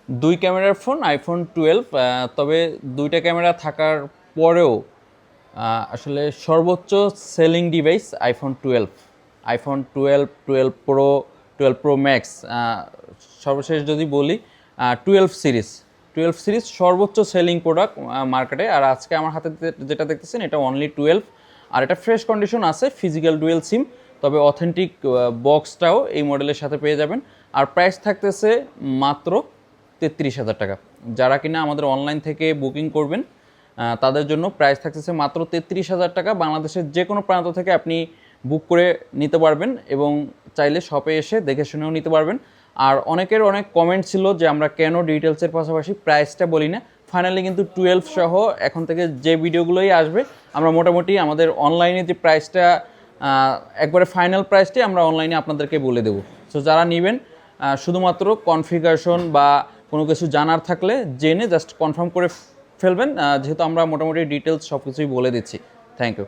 দুই ক্যামেরার phone iPhone 12, তবে দুইটা ক্যামেরা থাকার পরেও আসলে সর্বোচ্চ selling device iPhone 12, 12 pro, 12 pro max, সর্বশেষ যদি বলি 12 সিরিজ সর্বোচ্চ সেলিং প্রোডাক্ট মার্কেটে। আর আজকে আমার হাতে যেটা দেখতেছেন এটা অনলি 12, আর এটা ফ্রেশ কন্ডিশন আছে, ফিজিক্যাল ডুয়েল সিম, তবে অথেন্টিক বক্সটাও এই মডেলের সাথে পেয়ে যাবেন। আর প্রাইস থাকতেছে মাত্র 33,000 টাকা। যারা কিনা আমাদের অনলাইন থেকে বুকিং করবেন তাদের জন্য প্রাইস থাকতেছে মাত্র 33,000 টাকা। বাংলাদেশের যে কোনো প্রান্ত থেকে আপনি বুক করে নিতে পারবেন এবং চাইলে শপে এসে দেখে শুনেও নিতে পারবেন। আর অনেকের অনেক কমেন্ট ছিল যে আমরা কেন ডিটেলসের পাশাপাশি প্রাইসটা বলি না। ফাইনালি কিন্তু 12 সহ এখন থেকে যে ভিডিওগুলোই আসবে আমরা মোটামুটি আমাদের অনলাইনে যে প্রাইসটা একবারে ফাইনাল প্রাইসটি আমরা অনলাইনে আপনাদেরকে বলে দেবো। সো যারা নেবেন শুধুমাত্র কনফিগারেশন বা কোনো কিছু জানার থাকলে জেনে জাস্ট কনফার্ম করে ফেলবেন, যেহেতু আমরা মোটামুটি ডিটেলস সব কিছুই বলে দিচ্ছি। Thank you.